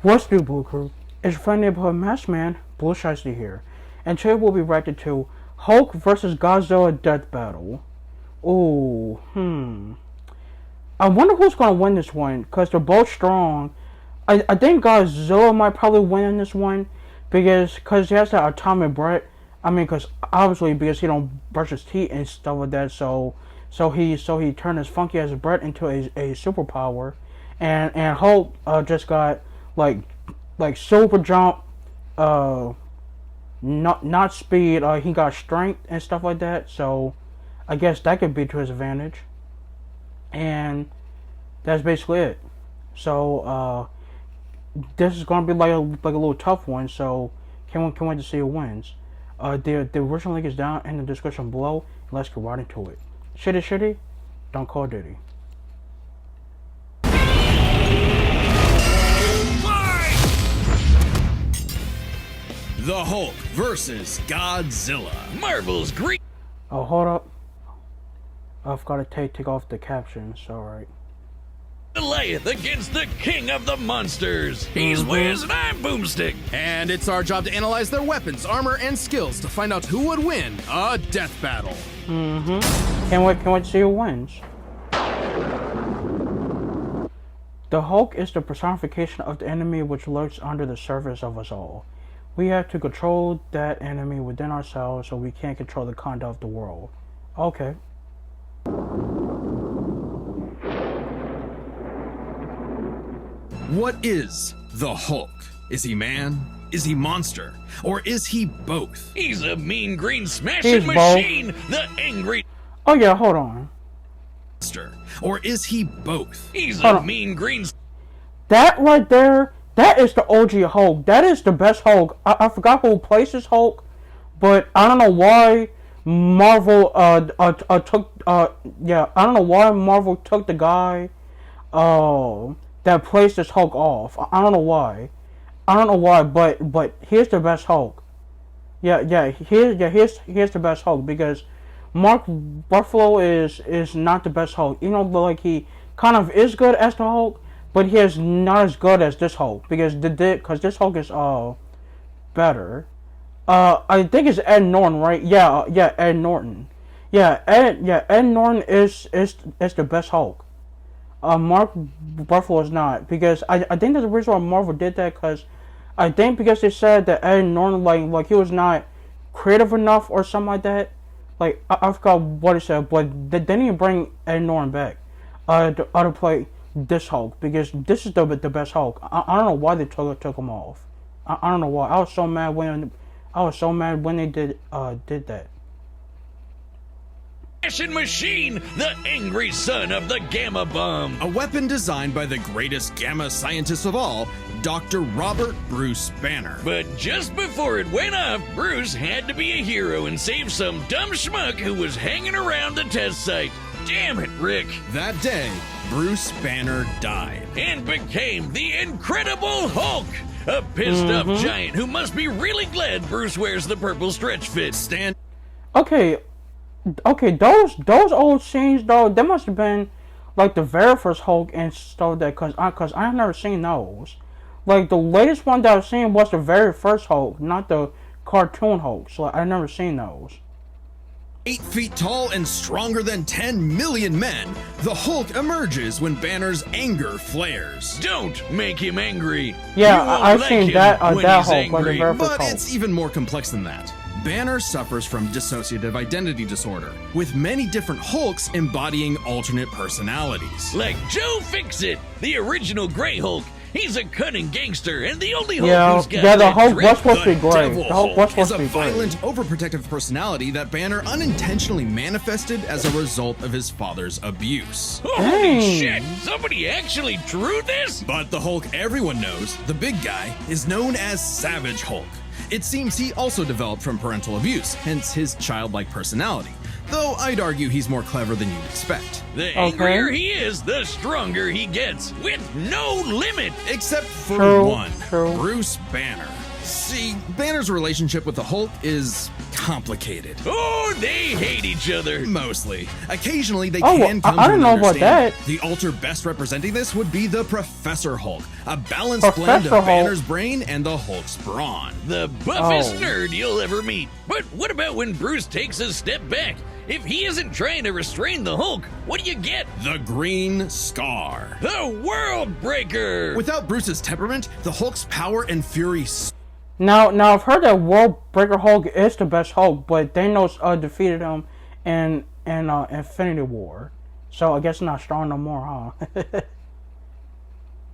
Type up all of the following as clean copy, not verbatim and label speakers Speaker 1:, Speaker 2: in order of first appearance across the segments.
Speaker 1: What's new, Blue Crew? It's your friend neighborhood masked man, Blue Shiesty here, and today we'll be reacting to Hulk vs. Godzilla Death Battle. Ooh, I wonder who's gonna win this one, cause they're both strong. I think Godzilla might probably win in this one, because he has that atomic breath. I mean, cause obviously because he don't brush his teeth and stuff like that, so he turned his funky ass breath into a superpower, and Hulk just got like super jump, not speed. He got strength and stuff like that. So I guess that could be to his advantage. And that's basically it. So this is gonna be like a little tough one. So can't wait to see who wins. The original link is down in the description below. Let's get right into it. Shitty, don't call Diddy.
Speaker 2: The Hulk versus Godzilla. Marvel's great.
Speaker 1: Oh, hold up. I forgot to take off the captions. Alright.
Speaker 2: Goliath against the king of the monsters. He's Wiz and I'm Boomstick.
Speaker 3: And it's our job to analyze their weapons, armor, and skills to find out who would win a death battle.
Speaker 1: Can't wait to see who wins. The Hulk is the personification of the enemy which lurks under the surface of us all. We have to control that enemy within ourselves so we can't control the conduct of the world. Okay.
Speaker 2: What is the Hulk? Is he man? Is he monster? Or is he both? He's a mean green smashing machine, the angry.
Speaker 1: Oh yeah, hold on.
Speaker 2: Monster. Or is he both? He's
Speaker 1: Hold
Speaker 2: a
Speaker 1: on.
Speaker 2: mean green.
Speaker 1: That right there, that is the OG Hulk. That is the best Hulk. I forgot who plays Hulk, but I don't know why Marvel took I don't know why Marvel took the guy that plays this Hulk off. I don't know why. But here's the best Hulk. Here's the best Hulk, because Mark Ruffalo is not the best Hulk. You know, like he kind of is good as the Hulk, but he is not as good as this Hulk, because this Hulk is better. I think it's Ed Norton, right? Yeah, Ed Norton. Ed Norton is the best Hulk. Mark Ruffalo is not, because I think that's the reason why Marvel did that, because I think because they said that Ed Norton like he was not creative enough or something like that. Like I forgot what he said, but they didn't bring Ed Norton back to play this Hulk, because this is the best Hulk. I don't know why they took him off. I don't know why. I was so mad when they did that.
Speaker 2: Machine, the angry son of the Gamma Bomb. A weapon designed by the greatest gamma scientist of all, Dr. Robert Bruce Banner. But just before it went off, Bruce had to be a hero and save some dumb schmuck who was hanging around the test site. Damn it, Rick. That day, Bruce Banner died and became the Incredible Hulk. A pissed-off giant who must be really glad Bruce wears the purple stretch fit.
Speaker 1: Okay, those old scenes though, they must have been like the very first Hulk and stuff that, cause I've never seen those. Like the latest one that I've seen was the very first Hulk, not the cartoon Hulk. So I've never seen those.
Speaker 2: 8 feet tall and stronger than 10 million men, the Hulk emerges when Banner's anger flares. Don't make him angry.
Speaker 1: Yeah, I've seen that Hulk, like the very first
Speaker 2: But
Speaker 1: Hulk.
Speaker 2: it's even more complex than that. Banner suffers from dissociative identity disorder, with many different Hulks embodying alternate personalities. Like Joe Fixit, the original Grey Hulk. He's a cunning gangster and the only Hulk who's got
Speaker 1: the Hulk was supposed to be great.
Speaker 2: The Hulk was supposed to be a violent, overprotective personality that Banner unintentionally manifested as a result of his father's abuse. Holy shit! Somebody actually drew this? But the Hulk everyone knows, the big guy, is known as Savage Hulk. It seems he also developed from parental abuse, hence his childlike personality. Though I'd argue he's more clever than you'd expect. The angrier he is, the stronger he gets, with no limit. Except for one, Bruce Banner. See, Banner's relationship with the Hulk is
Speaker 3: complicated.
Speaker 2: Oh, they hate each other.
Speaker 3: Mostly. Occasionally, they
Speaker 1: Oh,
Speaker 3: can come
Speaker 1: I
Speaker 3: to
Speaker 1: didn't
Speaker 3: an
Speaker 1: know about
Speaker 3: understanding.
Speaker 1: that.
Speaker 3: The alter best representing this would be the Professor Hulk, a balanced blend
Speaker 1: Professor
Speaker 3: of
Speaker 1: Hulk.
Speaker 3: Banner's brain and the Hulk's brawn.
Speaker 2: The buffest
Speaker 1: Oh.
Speaker 2: nerd you'll ever meet. But what about when Bruce takes a step back? If he isn't trying to restrain the Hulk, what do you get?
Speaker 3: The Green Scar.
Speaker 2: The World Breaker!
Speaker 3: Without Bruce's temperament, the Hulk's power and fury
Speaker 1: Now I've heard that World Breaker Hulk is the best Hulk, but Thanos defeated him in Infinity War, so I guess not strong no more, huh?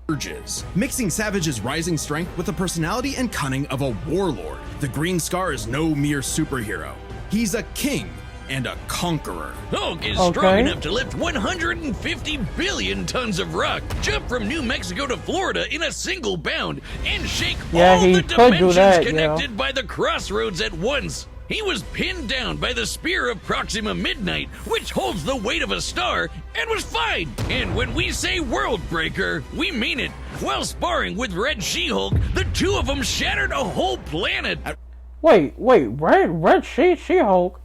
Speaker 3: surges, mixing Savage's rising strength with the personality and cunning of a warlord. The Green Scar is no mere superhero. He's a king and a conqueror.
Speaker 2: Hulk is
Speaker 1: Okay.
Speaker 2: strong enough to lift 150 billion tons of rock, jump from New Mexico to Florida in a single bound, and shake
Speaker 1: Yeah,
Speaker 2: all
Speaker 1: he
Speaker 2: the
Speaker 1: could do
Speaker 2: dimensions
Speaker 1: that,
Speaker 2: connected by the crossroads at once. He was pinned down by the spear of Proxima Midnight, which holds the weight of a star, and was fine. And when we say World Breaker, we mean it. While sparring with Red She-Hulk, the two of them shattered a whole planet.
Speaker 1: Wait, Red She-Hulk?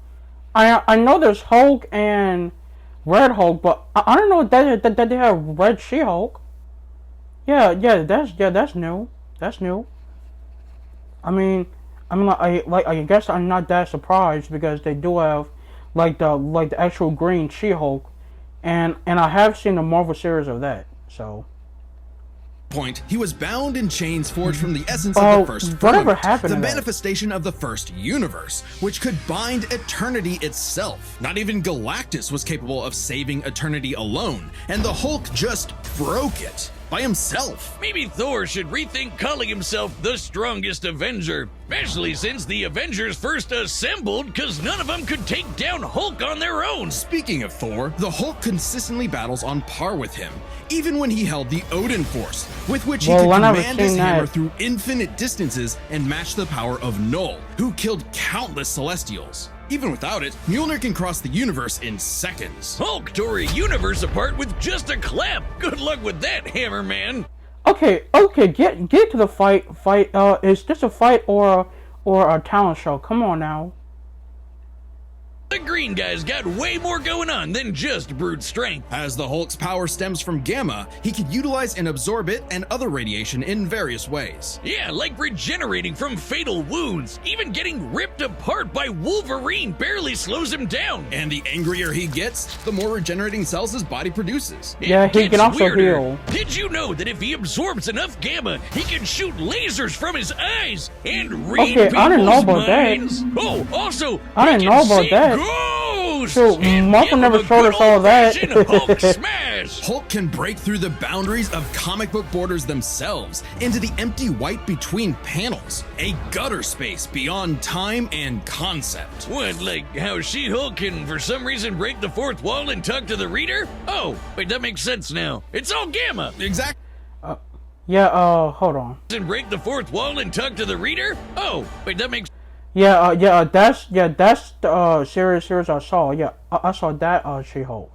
Speaker 1: I know there's Hulk and Red Hulk, but I don't know that they have Red She-Hulk. Yeah, that's new. That's new. I guess I'm not that surprised because they do have like the actual green She-Hulk, and I have seen the Marvel series of that. So
Speaker 3: Point, he was bound in chains forged from the essence
Speaker 1: Oh,
Speaker 3: of the first
Speaker 1: whatever
Speaker 3: firmament,
Speaker 1: happened
Speaker 3: the
Speaker 1: to that?
Speaker 3: manifestation of the first universe, which could bind eternity itself. Not even Galactus was capable of saving eternity alone, and the Hulk just broke it by himself.
Speaker 2: Maybe Thor should rethink calling himself the strongest Avenger, especially since the Avengers first assembled because none of them could take down Hulk on their own.
Speaker 3: Speaking of Thor, the Hulk consistently battles on par with him, even when he held the Odin Force, with which he
Speaker 1: Well,
Speaker 3: could
Speaker 1: I never
Speaker 3: command his
Speaker 1: seen
Speaker 3: hammer
Speaker 1: that.
Speaker 3: through infinite distances and match the power of Null, who killed countless Celestials. Even without it, Mjolnir can cross the universe in seconds.
Speaker 2: Hulk tore a universe apart with just a clap. Good luck with that, Hammerman.
Speaker 1: okay, get to the fight. Is this a fight or a talent show? Come on now.
Speaker 2: The green guy's got way more going on than just brute strength.
Speaker 3: As the Hulk's power stems from gamma, he can utilize and absorb it and other radiation in various ways.
Speaker 2: Yeah, like regenerating from fatal wounds. Even getting ripped apart by Wolverine barely slows him down.
Speaker 3: And the angrier he gets, the more regenerating cells his body produces.
Speaker 2: It
Speaker 1: Yeah, he
Speaker 2: gets
Speaker 1: can also
Speaker 2: weirder.
Speaker 1: heal.
Speaker 2: Did you know that if he absorbs enough gamma, he can shoot lasers from his eyes and read
Speaker 1: Okay,
Speaker 2: people's
Speaker 1: I didn't know about that.
Speaker 2: minds? Oh, also,
Speaker 1: I
Speaker 2: he
Speaker 1: didn't
Speaker 2: can
Speaker 1: know about
Speaker 2: see
Speaker 1: that.
Speaker 2: ghosts
Speaker 1: Shoot,
Speaker 2: and
Speaker 1: Marvel
Speaker 2: give
Speaker 1: never
Speaker 2: him a
Speaker 1: showed
Speaker 2: good
Speaker 1: us all that.
Speaker 2: old-fashioned Hulk smash.
Speaker 3: Hulk can break through the boundaries of comic book borders themselves into the empty white between panels, a gutter space beyond time and concept.
Speaker 2: What, like how She-Hulk can for some reason break the fourth wall and talk to the reader? Oh, wait, that makes sense now. It's all gamma.
Speaker 3: Exactly.
Speaker 1: Yeah, hold on.
Speaker 2: And break the fourth wall and talk to the reader? Oh, wait, that makes
Speaker 1: That's the series I saw. Yeah, I saw that She-Hulk.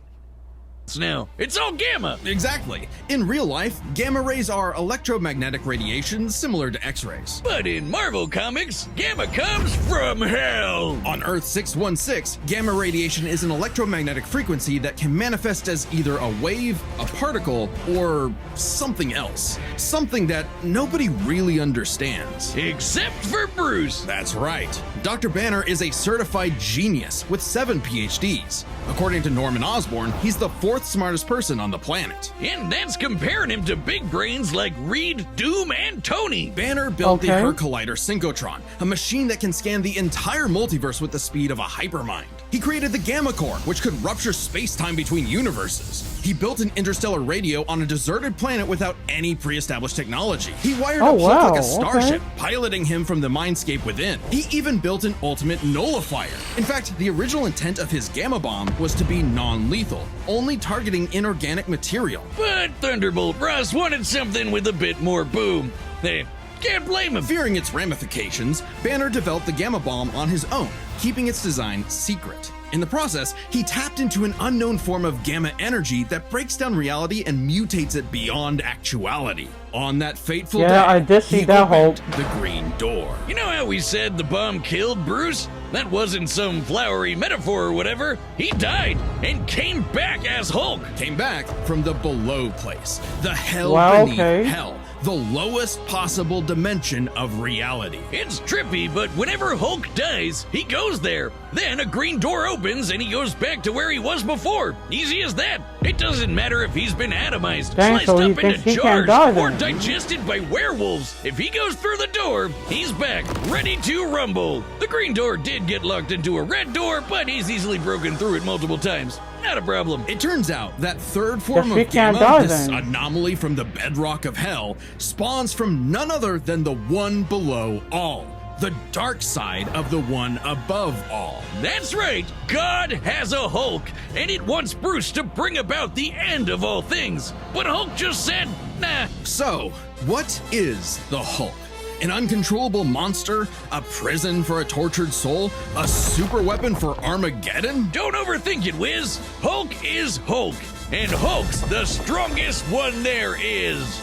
Speaker 2: sense now. It's all gamma.
Speaker 3: Exactly. In real life, gamma rays are electromagnetic radiation similar to X-rays.
Speaker 2: But in Marvel Comics, gamma comes from hell.
Speaker 3: On Earth 616, gamma radiation is an electromagnetic frequency that can manifest as either a wave, a particle, or something else. Something that nobody really understands.
Speaker 2: Except for Bruce.
Speaker 3: That's right. Dr. Banner is a certified genius with 7 PhDs. According to Norman Osborn, he's the 4th smartest person on the planet.
Speaker 2: And that's comparing him to big brains like Reed, Doom, and Tony.
Speaker 3: Banner built the
Speaker 1: Okay.
Speaker 3: Her Collider Synchrotron, a machine that can scan the entire multiverse with the speed of a hypermind. He created the Gamma Core, which could rupture space-time between universes. He built an interstellar radio on a deserted planet without any pre-established technology. He wired
Speaker 1: Oh,
Speaker 3: up Hulk like
Speaker 1: wow,
Speaker 3: a starship,
Speaker 1: okay.
Speaker 3: piloting him from the mindscape within. He even built an ultimate nullifier. In fact, the original intent of his Gamma Bomb was to be non-lethal, only targeting inorganic material.
Speaker 2: But Thunderbolt Ross wanted something with a bit more boom. Hey, can't blame him.
Speaker 3: Fearing its ramifications, Banner developed the Gamma Bomb on his own, keeping its design secret. In the process, he tapped into an unknown form of gamma energy that breaks down reality and mutates it beyond actuality. On that fateful day,
Speaker 1: I did see
Speaker 3: he
Speaker 1: that
Speaker 3: opened
Speaker 1: Hulk.
Speaker 3: the Green Door.
Speaker 2: You know how we said the bomb killed Bruce? That wasn't some flowery metaphor or whatever. He died and came back as Hulk.
Speaker 3: Came back from the below place, the hell
Speaker 1: Wow,
Speaker 3: beneath
Speaker 1: okay.
Speaker 3: hell, the lowest possible dimension of reality.
Speaker 2: It's trippy, but whenever Hulk dies, he goes there. Then a green door opens and he goes back to where he was before. Easy as that. It doesn't matter if he's been atomized,
Speaker 1: Dang,
Speaker 2: sliced
Speaker 1: so he
Speaker 2: up into
Speaker 1: thinks he can't
Speaker 2: jars,
Speaker 1: die
Speaker 2: or
Speaker 1: then.
Speaker 2: digested by werewolves. If he goes through the door, he's back, ready to rumble. The green door did get locked into a red door, but he's easily broken through it multiple times. Not a problem.
Speaker 3: It turns out that third form
Speaker 1: Guess we
Speaker 3: of
Speaker 1: can't
Speaker 3: gamma,
Speaker 1: die
Speaker 3: this
Speaker 1: then.
Speaker 3: anomaly from the bedrock of hell, spawns from none other than the one below all, the dark side of the one above all.
Speaker 2: That's right, God has a Hulk, and it wants Bruce to bring about the end of all things. But Hulk just said, nah.
Speaker 3: So, what is the Hulk? An uncontrollable monster? A prison for a tortured soul? A super weapon for Armageddon?
Speaker 2: Don't overthink it, Wiz. Hulk is Hulk, and Hulk's the strongest one there is.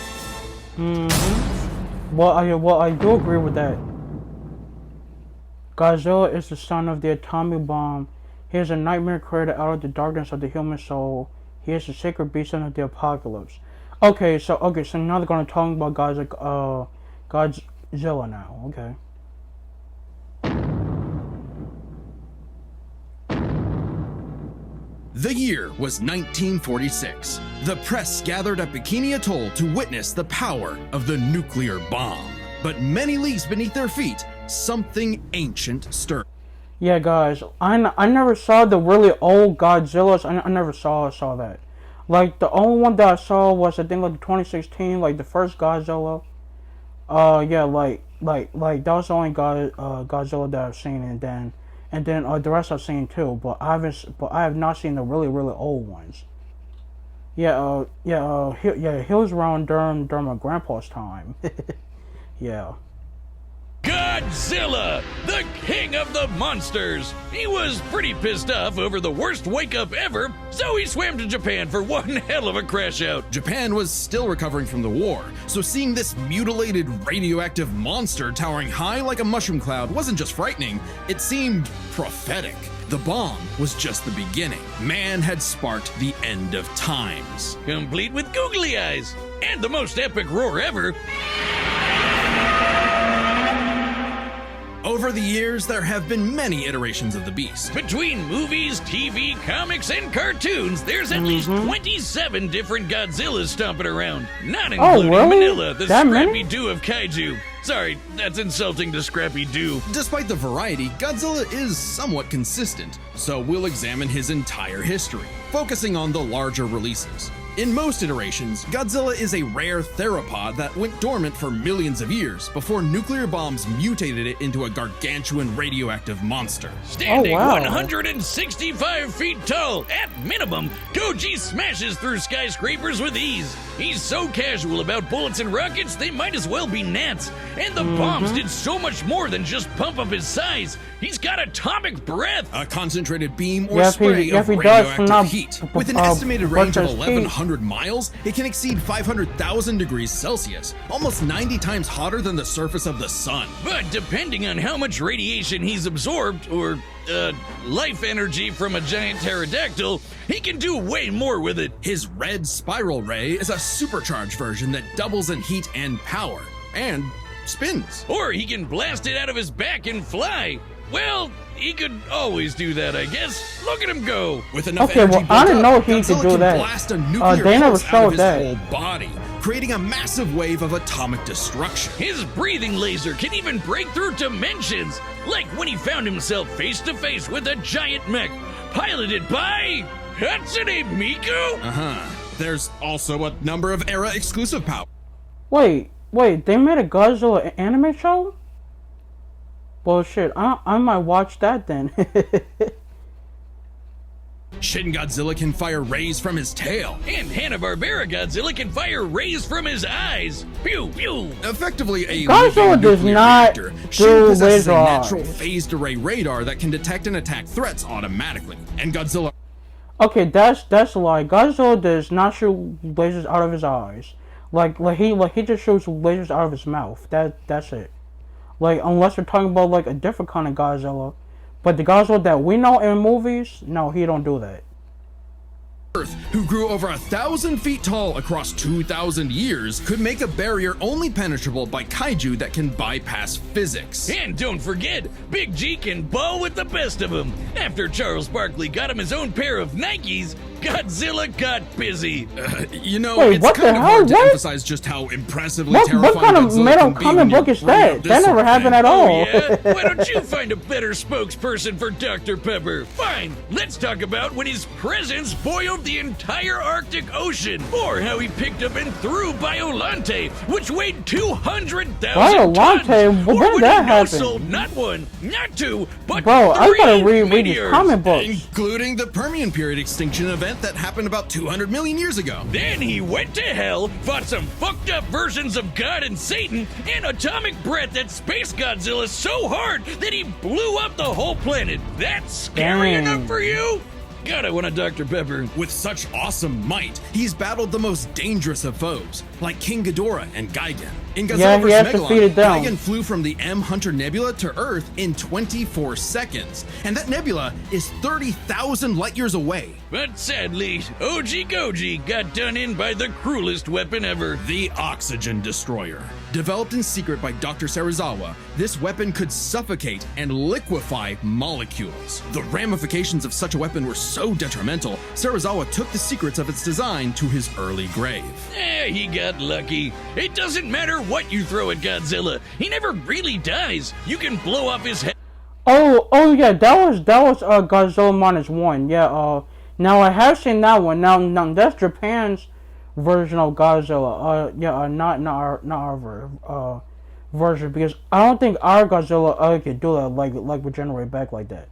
Speaker 1: Well, I do agree with that. Godzilla is the son of the atomic bomb. He is a nightmare created out of the darkness of the human soul. He is the sacred beast of the apocalypse. Okay, so now they're gonna talk about Godzilla now. Okay.
Speaker 3: The year was 1946. The press gathered at Bikini Atoll to witness the power of the nuclear bomb. But many leagues beneath their feet, something ancient stirred.
Speaker 1: Yeah, guys, I never saw the really old Godzillas. I never saw that. Like, the only one that I saw was, I think, like, 2016, like, the first Godzilla. Yeah, like, that was the only Godzilla that I've seen, and then the rest I've seen too, but I have not seen the really, really old ones. He was around during my grandpa's time. Yeah.
Speaker 2: Godzilla, the king of the monsters. He was pretty pissed off over the worst wake-up ever, so he swam to Japan for one hell of a crash out.
Speaker 3: Japan was still recovering from the war, so seeing this mutilated radioactive monster towering high like a mushroom cloud wasn't just frightening, it seemed prophetic. The bomb was just the beginning. Man had sparked the end of times.
Speaker 2: Complete with googly eyes, and the most epic roar ever.
Speaker 3: Over the years, there have been many iterations of the beast.
Speaker 2: Between movies, TV, comics, and cartoons, there's at least 27 different Godzillas stomping around. Not including
Speaker 1: really?
Speaker 2: Manila, the
Speaker 1: That many?
Speaker 2: Scrappy-Doo of kaiju. Sorry, that's insulting to Scrappy-Doo.
Speaker 3: Despite the variety, Godzilla is somewhat consistent, so we'll examine his entire history, focusing on the larger releases. In most iterations, Godzilla is a rare theropod that went dormant for millions of years before nuclear bombs mutated it into a gargantuan radioactive monster.
Speaker 2: Standing
Speaker 1: Oh, wow.
Speaker 2: 165 feet tall, at minimum, Koji smashes through skyscrapers with ease. He's so casual about bullets and rockets, they might as well be gnats. And the bombs did so much more than just pump up his size. He's got atomic breath.
Speaker 3: A concentrated beam or
Speaker 1: Yeah, if
Speaker 3: spray
Speaker 1: he
Speaker 3: of
Speaker 1: does
Speaker 3: radioactive
Speaker 1: not-
Speaker 3: heat. With an estimated
Speaker 1: what's
Speaker 3: range of
Speaker 1: his heat?
Speaker 3: 1,100 miles, it can exceed 500,000 degrees Celsius, almost 90 times hotter than the surface of the sun.
Speaker 2: But depending on how much radiation he's absorbed, or, life energy from a giant pterodactyl, he can do way more with it.
Speaker 3: His red spiral ray is a supercharged version that doubles in heat and power, and spins.
Speaker 2: Or he can blast it out of his back and fly. Well, he could always do that, I guess. Look at him go.
Speaker 3: With enough
Speaker 1: Okay,
Speaker 3: energy
Speaker 1: well, I didn't
Speaker 3: built
Speaker 1: know
Speaker 3: up,
Speaker 1: he could
Speaker 3: Godzilla
Speaker 1: do
Speaker 3: can
Speaker 1: that.
Speaker 3: blast a nuclear
Speaker 1: They never
Speaker 3: pulse out
Speaker 1: showed
Speaker 3: of his
Speaker 1: that.
Speaker 3: whole body, creating a massive wave of atomic destruction.
Speaker 2: His breathing laser can even break through dimensions, like when he found himself face to face with a giant mech, piloted by Hatsune Miku?
Speaker 3: There's also a number of era-exclusive powers.
Speaker 1: Wait, they made a Godzilla anime show? Well, shit, I might watch that then.
Speaker 3: Shin Godzilla can fire rays from his tail.
Speaker 2: And Hanna-Barbera Godzilla can fire rays from his eyes. Pew, pew.
Speaker 3: Effectively a
Speaker 1: Godzilla
Speaker 3: living
Speaker 1: does
Speaker 3: nuclear
Speaker 1: not
Speaker 3: reactor,
Speaker 1: do
Speaker 3: Shin possesses a
Speaker 1: laser
Speaker 3: natural
Speaker 1: eyes.
Speaker 3: phased array radar that can detect and attack threats automatically. And Godzilla
Speaker 1: Okay, that's a lie. Godzilla does not shoot lasers out of his eyes. Like he just shoots lasers out of his mouth. That's it. Like, unless we're talking about like a different kind of Godzilla. But the Godzilla that we know in movies, no, he don't do that.
Speaker 3: Earth, who grew over 1,000 feet tall across 2,000 years, could make a barrier only penetrable by kaiju that can bypass physics.
Speaker 2: And don't forget, Big G can ball with the best of them. After Charles Barkley got him his own pair of Nikes, Godzilla got busy.
Speaker 3: You know,
Speaker 1: Wait,
Speaker 3: it's
Speaker 1: what the
Speaker 3: kind of
Speaker 1: hell?
Speaker 3: hard to
Speaker 1: What?
Speaker 3: emphasize just how impressively
Speaker 1: What
Speaker 3: terrifying
Speaker 1: kind of
Speaker 3: Godzilla
Speaker 1: made
Speaker 3: can
Speaker 1: up
Speaker 3: be
Speaker 1: comic
Speaker 3: when you
Speaker 1: book is
Speaker 3: bring
Speaker 1: that?
Speaker 3: up this
Speaker 1: That
Speaker 3: sort
Speaker 1: never
Speaker 3: of
Speaker 1: happened
Speaker 3: thing.
Speaker 1: at all.
Speaker 2: Oh, yeah? Why don't you find a better spokesperson for Dr. Pepper? Fine, let's talk about when his presence boiled the entire Arctic Ocean, or how he picked up and threw Biolante, which weighed 200,000
Speaker 1: Biolante?
Speaker 2: tons.
Speaker 1: When
Speaker 2: Or
Speaker 1: did
Speaker 2: when
Speaker 1: that
Speaker 2: he
Speaker 1: happen?
Speaker 2: no-sold not one, not two, but
Speaker 1: Bro, I
Speaker 2: three
Speaker 1: gotta read these
Speaker 2: meteors.
Speaker 1: comic books.
Speaker 3: Including the Permian period extinction event that happened about 200 million years ago.
Speaker 2: Then he went to hell, fought some fucked up versions of God and Satan, and atomic breath at Space Godzilla so hard that he blew up the whole planet. That's scary
Speaker 1: Dang.
Speaker 2: enough for you? God, I want a Dr. Pepper.
Speaker 3: With such awesome might, he's battled the most dangerous of foes, like King Ghidorah and Gigan. In Godzilla
Speaker 1: Yeah, he
Speaker 3: vs.
Speaker 1: has defeated
Speaker 3: Megalon,
Speaker 1: them.
Speaker 3: Gigan flew from the M Hunter Nebula to Earth in 24 seconds, and that nebula is 30,000 light years away.
Speaker 2: But sadly, OG Goji got done in by the cruelest weapon ever.
Speaker 3: The Oxygen Destroyer. Developed in secret by Dr. Serizawa, this weapon could suffocate and liquefy molecules. The ramifications of such a weapon were so detrimental, Serizawa took the secrets of its design to his early grave.
Speaker 2: He got lucky. It doesn't matter what you throw at Godzilla. He never really dies. You can blow up his head.
Speaker 1: Oh yeah, that was Godzilla -1. Yeah, now I have seen that one. Now that's Japan's version of Godzilla. Not our version, because I don't think our Godzilla could do that, like regenerate back like that.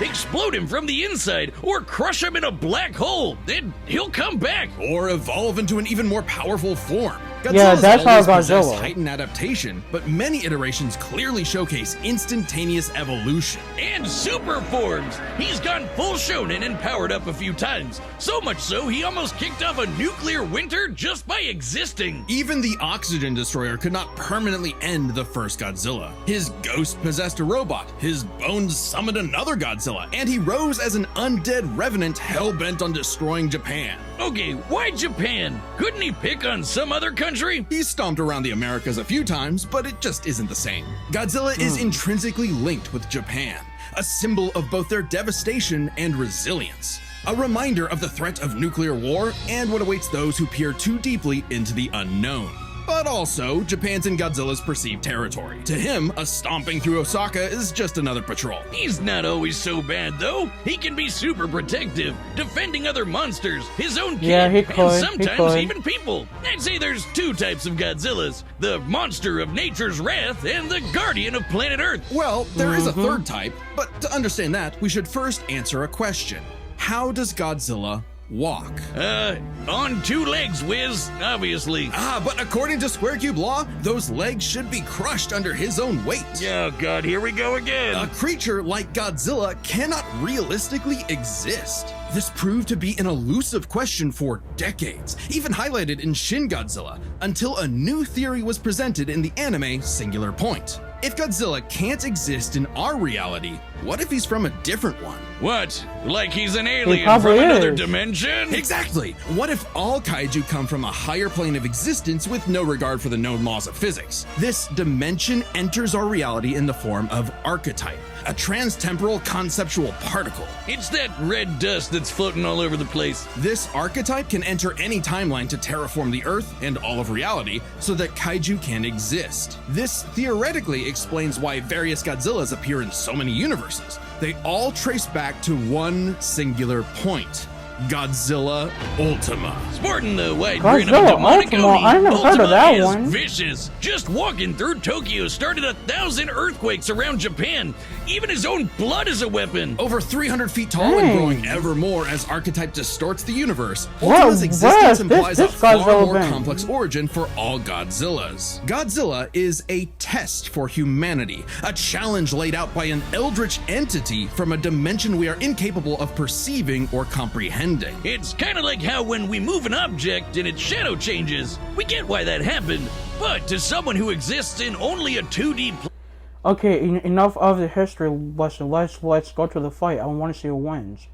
Speaker 2: Explode him from the inside, or crush him in a black hole. Then he'll come back.
Speaker 3: Or evolve into an even more powerful form.
Speaker 1: Yeah,
Speaker 3: Godzilla's
Speaker 1: that's how
Speaker 3: always possessed
Speaker 1: Godzilla.
Speaker 3: heightened adaptation, but many iterations clearly showcase instantaneous evolution.
Speaker 2: And super forms. He's gone full shonen and powered up a few times. So much so, he almost kicked off a nuclear winter just by existing.
Speaker 3: Even the Oxygen Destroyer could not permanently end the first Godzilla. His ghost possessed a robot, his bones summoned another Godzilla, and he rose as an undead revenant hell-bent on destroying Japan.
Speaker 2: Okay, why Japan? Couldn't he pick on some other country?
Speaker 3: He's stomped around the Americas a few times, but it just isn't the same. Godzilla is intrinsically linked with Japan, a symbol of both their devastation and resilience. A reminder of the threat of nuclear war and what awaits those who peer too deeply into the unknown. But also, Japan's in Godzilla's perceived territory. To him, a stomping through Osaka is just another patrol.
Speaker 2: He's not always so bad, though. He can be super protective, defending other monsters, his own kid,
Speaker 1: Yeah, he could,
Speaker 2: and
Speaker 1: he
Speaker 2: sometimes
Speaker 1: could.
Speaker 2: even people. I'd say there's two types of Godzillas: the monster of nature's wrath and the guardian of planet Earth.
Speaker 3: Well, there is a third type, but to understand that, we should first answer a question. How does Godzilla walk?
Speaker 2: On two legs, Wiz, obviously.
Speaker 3: But according to Square Cube law, those legs should be crushed under his own weight.
Speaker 2: Oh, God, here we go again.
Speaker 3: A creature like Godzilla cannot realistically exist. This proved to be an elusive question for decades, even highlighted in Shin Godzilla, until a new theory was presented in the anime Singular Point. If Godzilla can't exist in our reality, what if he's from a different one?
Speaker 2: What? Like he's an alien
Speaker 1: probably
Speaker 2: from another
Speaker 1: is.
Speaker 2: dimension?
Speaker 3: Exactly! What if all kaiju come from a higher plane of existence with no regard for the known laws of physics? This dimension enters our reality in the form of archetype, a transtemporal conceptual particle.
Speaker 2: It's that red dust that's floating all over the place.
Speaker 3: This archetype can enter any timeline to terraform the Earth and all of reality so that kaiju can exist. This theoretically explains why various Godzillas appear in so many universes. They all trace back to one singular point: Godzilla Ultima.
Speaker 2: Sporting the white grin of
Speaker 1: Godzilla
Speaker 2: demonic
Speaker 1: Ultima?
Speaker 2: Oni,
Speaker 1: I never heard of
Speaker 2: Ultima
Speaker 1: that
Speaker 2: is
Speaker 1: one.
Speaker 2: vicious. Just walking through Tokyo started 1,000 earthquakes around Japan. even his own blood is a weapon.
Speaker 3: Over 300 feet tall and growing ever more as archetype distorts the universe,
Speaker 1: What-
Speaker 3: Ultima's existence implies
Speaker 1: this
Speaker 3: a far
Speaker 1: Godzilla
Speaker 3: more
Speaker 1: been?
Speaker 3: complex origin for all Godzillas. Godzilla is a test for humanity, a challenge laid out by an eldritch entity from a dimension we are incapable of perceiving or comprehending.
Speaker 2: It's kind of like how when we move an object and its shadow changes, we get why that happened. But to someone who exists in only a 2D
Speaker 1: Okay, enough of the history lesson. Let's go to the fight. I want to see who wins.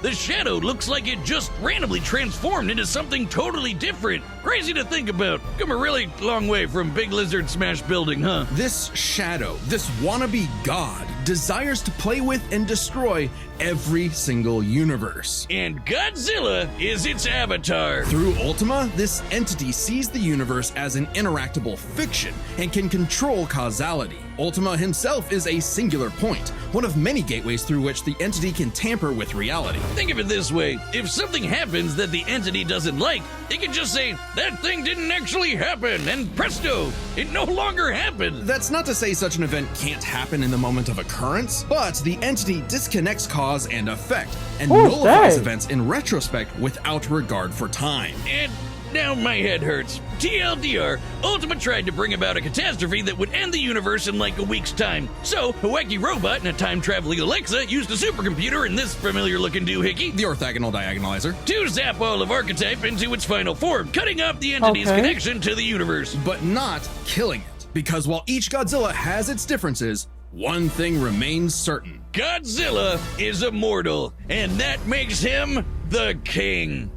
Speaker 2: The shadow looks like it just randomly transformed into something totally different. Crazy to think about. Come a really long way from Big Lizard Smash Building, huh?
Speaker 3: This shadow, this wannabe god, desires to play with and destroy every single universe.
Speaker 2: And Godzilla is its avatar.
Speaker 3: Through Ultima, this entity sees the universe as an interactable fiction and can control causality. Ultima himself is a singular point, one of many gateways through which the entity can tamper with reality.
Speaker 2: Think of it this way. If something happens that the entity doesn't like, it can just say, that thing didn't actually happen, and presto, it no longer happened.
Speaker 3: That's not to say such an event can't happen in the moment of occurrence, but the entity disconnects cause and effect and
Speaker 1: Who's
Speaker 3: nullifies
Speaker 1: that?
Speaker 3: events in retrospect without regard for time.
Speaker 2: And now my head hurts. TLDR, Ultima tried to bring about a catastrophe that would end the universe in like a week's time. So, a wacky robot and a time-traveling Alexa used a supercomputer and this familiar-looking doohickey
Speaker 3: The orthogonal diagonalizer.
Speaker 2: to zap all of Archetype into its final form, cutting off the entity's
Speaker 1: Okay.
Speaker 2: connection to the universe.
Speaker 3: But not killing it. Because while each Godzilla has its differences, one thing remains certain.
Speaker 2: Godzilla is immortal, and that makes him the king.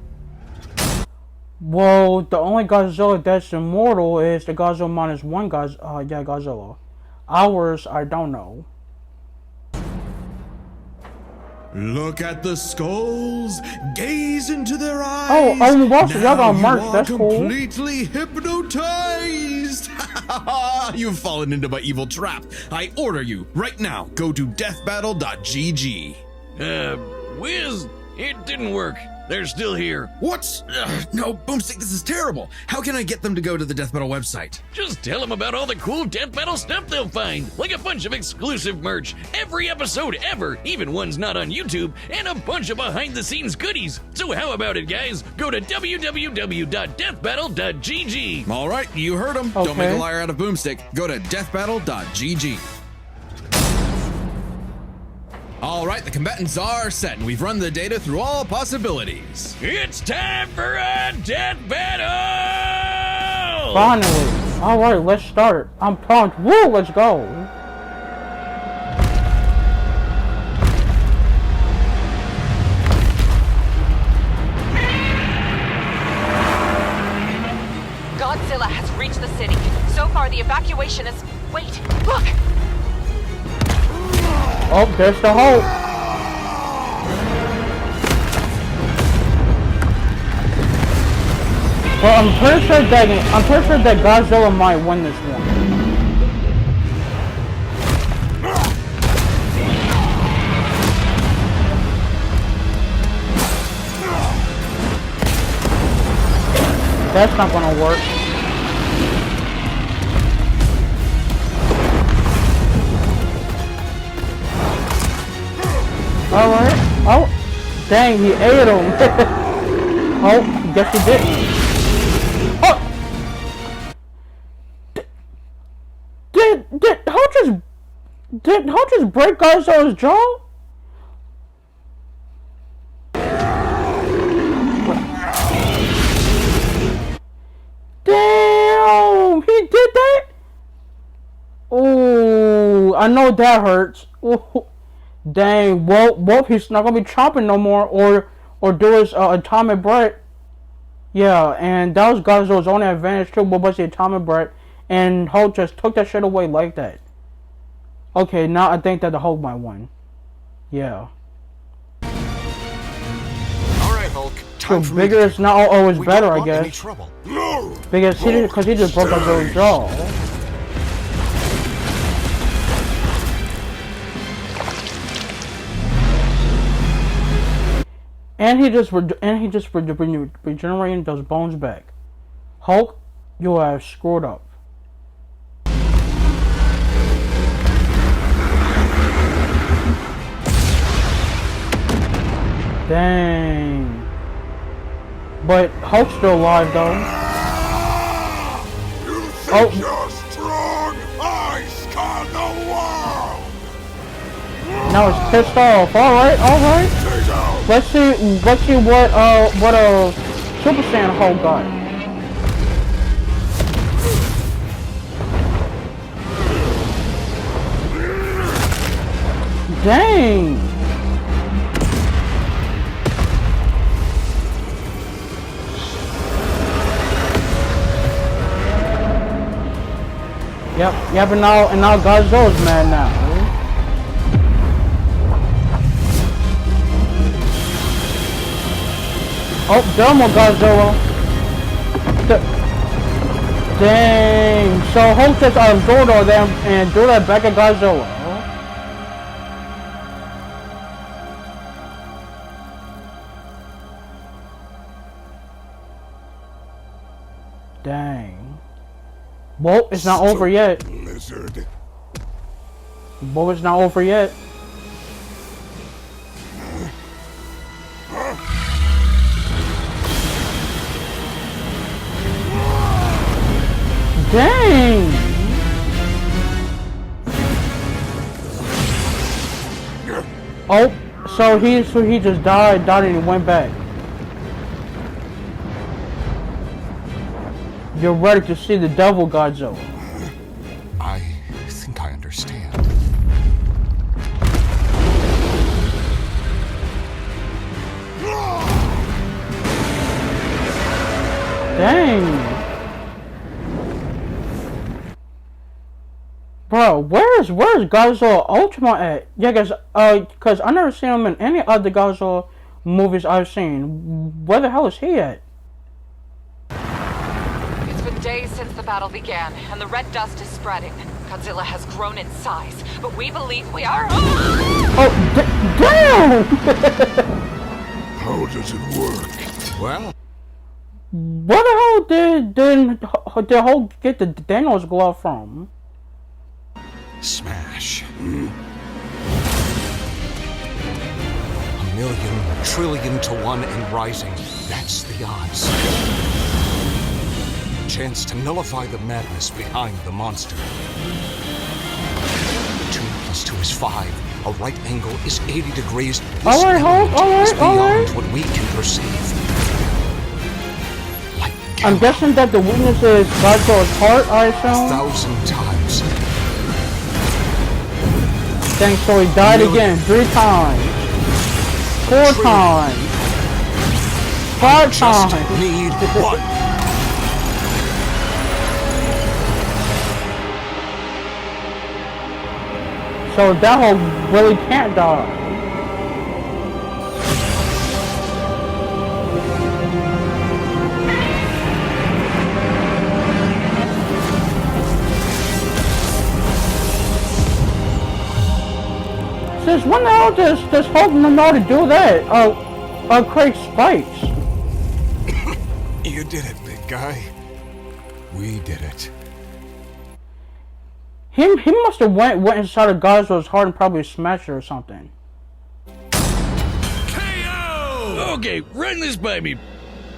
Speaker 1: Well, the only Godzilla that's immortal is the Godzilla minus one Godzilla. Ours, I don't know.
Speaker 3: Look at the skulls, gaze into their eyes.
Speaker 1: Oh, watch it. Y'all got
Speaker 3: Now
Speaker 1: merch.
Speaker 3: you are
Speaker 1: That's cool.
Speaker 3: completely hypnotized. You've fallen into my evil trap. I order you right now. Go to deathbattle.gg.
Speaker 2: Wiz, it didn't work. They're still here.
Speaker 3: What? No, Boomstick, this is terrible. How can I get them to go to the Death Battle website?
Speaker 2: Just tell them about all the cool Death Battle stuff they'll find, like a bunch of exclusive merch, every episode ever, even ones not on YouTube, and a bunch of behind-the-scenes goodies. So how about it, guys? Go to www.deathbattle.gg.
Speaker 3: All right, you heard him. Don't make
Speaker 1: Okay.
Speaker 3: a liar out of Boomstick. Go to deathbattle.gg. All right, the combatants are set, and we've run the data through all possibilities.
Speaker 2: It's time for a Death Battle!
Speaker 1: Finally. Alright, let's start. I'm pumped. Woo, let's go.
Speaker 4: Godzilla has reached the city. So far, the evacuation is... Wait, look!
Speaker 1: Oh, there's the Hulk. Well, I'm pretty sure that Godzilla might win this one. That's not gonna work. Alright. Oh, dang, he ate him. Oh, guess he didn't. Oh! Did Hulk just break Godzilla's jaw? Damn, he did that? Oh, I know that hurts. Ooh. Dang, well, he's not gonna be chopping no more, or do his atomic breath. Yeah, and that was Godzilla's only advantage too. What was the atomic breath? And Hulk just took that shit away like that. Okay, now I think that the Hulk might win. Yeah.
Speaker 5: All right, Hulk.
Speaker 1: So
Speaker 5: Time for me
Speaker 1: bigger
Speaker 5: to-
Speaker 1: is not always
Speaker 5: We
Speaker 1: better,
Speaker 5: don't
Speaker 1: I
Speaker 5: want any
Speaker 1: guess.
Speaker 5: trouble.
Speaker 1: Because he just broke Godzilla's jaw. And he just regenerating those bones back. Hulk, you have screwed up. Dang. But Hulk's still alive though.
Speaker 5: You think you're strong? I scan the world!
Speaker 1: Now it's pissed off. Alright. Let's see what Super Saiyan Hulk got. Dang! Yep, and now Godzilla's mad now. Oh, done with Godzilla. Dang. So Hulk just absorbed all them and threw that back at Godzilla. Dang. Well, it's not over yet.
Speaker 5: Lizard.
Speaker 1: Well, it's not over yet. Dang! Oh, so he just died and he went back. You're ready to see the devil Godzilla.
Speaker 5: I think I understand.
Speaker 1: Dang. Bro, where's Godzilla Ultimate at? Yeah, cause I never seen him in any other Godzilla movies I've seen. Where the hell is he at?
Speaker 4: It's been days since the battle began, and the red dust is spreading. Godzilla has grown in size, but we believe we are...
Speaker 1: Oh, damn!
Speaker 5: How does it work? Well,
Speaker 1: Where the hell did Hulk get the Thanos glove from?
Speaker 5: smash. A million, trillion to one and rising. That's the odds. Chance to nullify the madness behind the monster. 2 + 2 is 5. A right angle is 80 degrees. This
Speaker 1: Alright, Hulk,
Speaker 5: element is beyond
Speaker 1: alright.
Speaker 5: what we can perceive. Like
Speaker 1: I'm guessing that the weakness is Godzilla's heart, I assume?
Speaker 5: 1,000 times.
Speaker 1: Dang, so he died again 3 times. 4 times. 5
Speaker 5: Just
Speaker 1: times.
Speaker 5: need one.
Speaker 1: So that Hulk really can't die. Since when the hell does Hulk know how to do that? Create spikes.
Speaker 5: You did it, big guy. We did it.
Speaker 1: He must have went inside of Godzilla's heart and probably smashed it or something.
Speaker 2: KO! Okay, run this by me.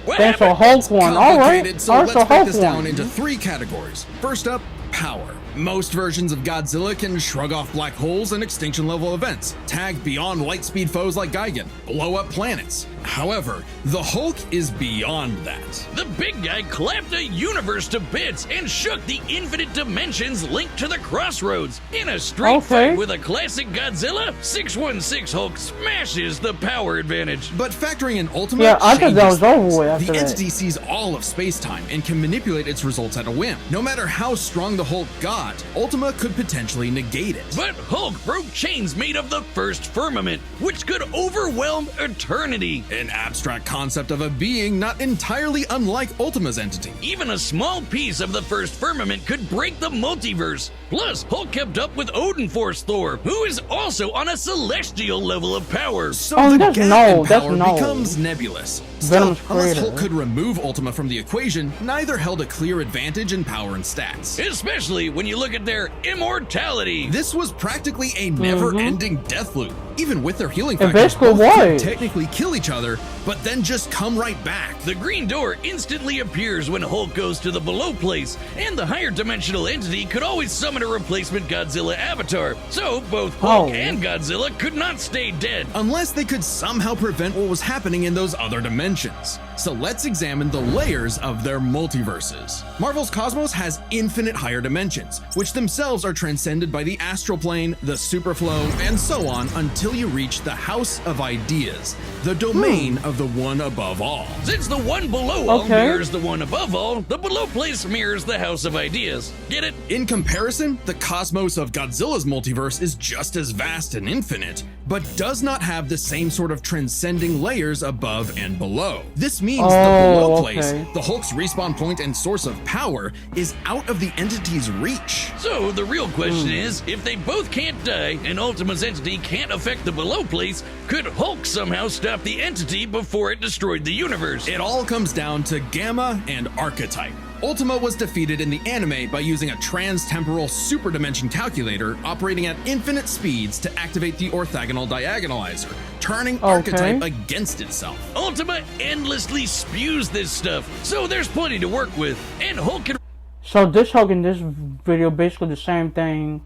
Speaker 2: What
Speaker 1: Thanks for
Speaker 2: happened?
Speaker 1: Hulk one. Alright.
Speaker 3: Complicated, so
Speaker 1: Alright,
Speaker 3: let's
Speaker 1: so
Speaker 3: break
Speaker 1: Hulk
Speaker 3: this down
Speaker 1: one.
Speaker 3: into 3 categories. First up, power. Most versions of Godzilla can shrug off black holes and extinction level events, tag beyond light speed foes like Gigan, blow up planets. However, the Hulk is beyond that.
Speaker 2: The big guy clapped a universe to bits and shook the infinite dimensions linked to the crossroads. In a straight fight with a classic Godzilla, 616 Hulk smashes the power advantage.
Speaker 3: But factoring in Ultima,
Speaker 1: Yeah, I thought that
Speaker 3: changes
Speaker 1: was over
Speaker 3: things.
Speaker 1: with after
Speaker 3: The
Speaker 1: that.
Speaker 3: entity sees all of space-time and can manipulate its results at a whim. No matter how strong the Hulk got, Ultima could potentially negate it.
Speaker 2: But Hulk broke chains made of the first firmament, which could overwhelm eternity.
Speaker 3: An abstract concept of a being not entirely unlike Ultima's entity.
Speaker 2: Even a small piece of the first firmament could break the multiverse. Plus, Hulk kept up with Odin Force Thor, who is also on a celestial level of power.
Speaker 3: So
Speaker 1: Oh,
Speaker 3: the
Speaker 1: that's
Speaker 3: gap
Speaker 1: no,
Speaker 3: in
Speaker 1: that's
Speaker 3: power
Speaker 1: no.
Speaker 3: becomes nebulous.
Speaker 1: Venom's
Speaker 3: Still, unless
Speaker 1: creator.
Speaker 3: Hulk could remove Ultima from the equation, neither held a clear advantage in power and stats.
Speaker 2: Especially when you look at their immortality.
Speaker 3: This was practically a never-ending death loop. Even with their healing
Speaker 1: It
Speaker 3: factors,
Speaker 1: basically
Speaker 3: both could
Speaker 1: was.
Speaker 3: technically kill each other, but then just come right back.
Speaker 2: The green door instantly appears when Hulk goes to the below place, and the higher dimensional entity could always summon a replacement Godzilla avatar. So both Hulk and Godzilla could not stay dead.
Speaker 3: Unless they could somehow prevent what was happening in those other dimensions. So let's examine the layers of their multiverses. Marvel's cosmos has infinite higher dimensions, which themselves are transcended by the astral plane, the superflow, and so on until you reach the House of Ideas, the domain of the one above all.
Speaker 2: Since the one below all mirrors the one above all, the below place mirrors the House of Ideas. Get it?
Speaker 3: In comparison, the cosmos of Godzilla's multiverse is just as vast and infinite, but does not have the same sort of transcending layers above and below. This means the below place, the Hulk's respawn point and source of power, is out of the entity's reach.
Speaker 2: So the real question is, if they both can't die and Ultima's entity can't affect the below place, could Hulk somehow stop the entity before it destroyed the universe?
Speaker 3: It all comes down to Gamma and Archetype. Ultima was defeated in the anime by using a trans-temporal super-dimension calculator operating at infinite speeds to activate the orthogonal diagonalizer, turning Archetype against itself.
Speaker 2: Ultima endlessly spews this stuff, so there's plenty to work with, and Hulk can...
Speaker 1: So this Hulk in this video basically the same thing,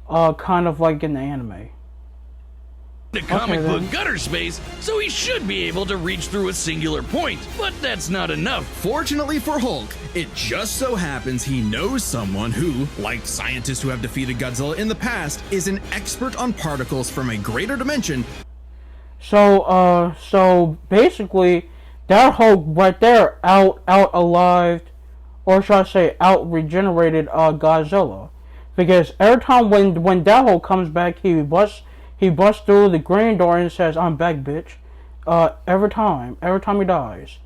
Speaker 1: kind of like in the anime.
Speaker 2: The comic book gutter space, so he should be able to reach through a singular point, but that's not enough.
Speaker 3: Fortunately for Hulk, it just so happens he knows someone who, like scientists who have defeated Godzilla in the past, is an expert on particles from a greater dimension.
Speaker 1: So basically, that Hulk right there out alive, or should I say out regenerated Godzilla, because every time when that Hulk comes back, he busts through the green door and says, "I'm back, bitch." Every time he dies.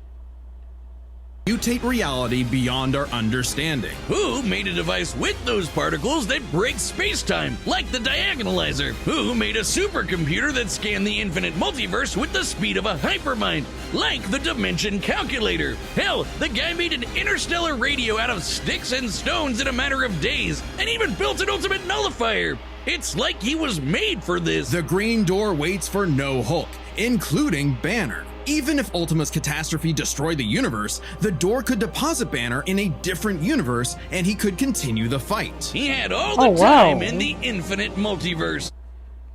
Speaker 3: Mutate reality beyond our understanding.
Speaker 2: Who made a device with those particles that breaks space-time, like the diagonalizer? Who made a supercomputer that scanned the infinite multiverse with the speed of a hypermind, like the dimension calculator? Hell, the guy made an interstellar radio out of sticks and stones in a matter of days, and even built an ultimate nullifier. It's like he was made for this.
Speaker 3: The green door waits for no Hulk, including Banner. Even if Ultima's catastrophe destroyed the universe, the door could deposit Banner in a different universe and he could continue the fight.
Speaker 2: He had all the time in the infinite multiverse.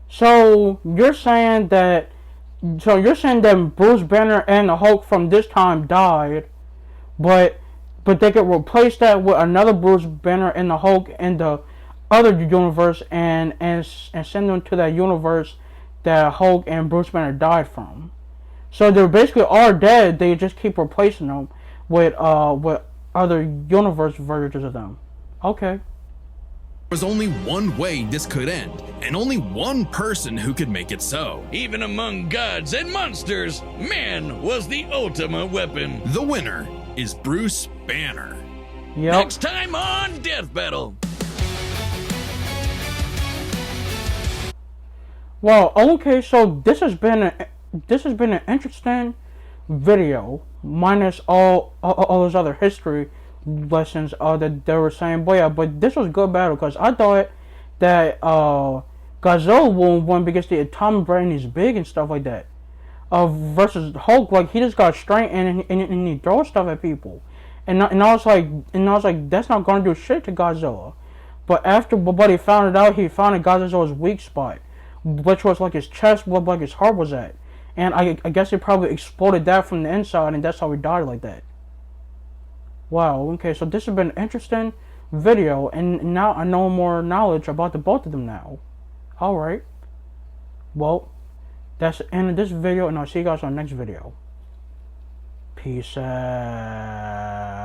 Speaker 1: So you're saying that Bruce Banner and the Hulk from this time died, but they could replace that with another Bruce Banner and the Hulk in the other universe and send them to that universe that Hulk and Bruce Banner died from. So they're basically all dead. They just keep replacing them with other universe versions of them. Okay.
Speaker 3: There's only one way this could end, and only one person who could make it so.
Speaker 2: Even among gods and monsters, man was the Ultima weapon.
Speaker 3: The winner is Bruce Banner.
Speaker 1: Yep.
Speaker 2: Next time on Death Battle.
Speaker 1: Well, okay, so this has been an interesting video, minus all those other history lessons that they were saying. But yeah, but this was a good battle because I thought that Godzilla won because the atomic brain is big and stuff like that. Versus Hulk, like he just got strength and he throws stuff at people, and I was like that's not gonna do shit to Godzilla. But after he found Godzilla's weak spot, which was like his chest, where like his heart was at. And I guess it probably exploded that from the inside, and that's how he died like that. Wow, okay, so this has been an interesting video, and now I know more knowledge about the both of them now. Alright. Well, that's the end of this video, and I'll see you guys on the next video. Peace out.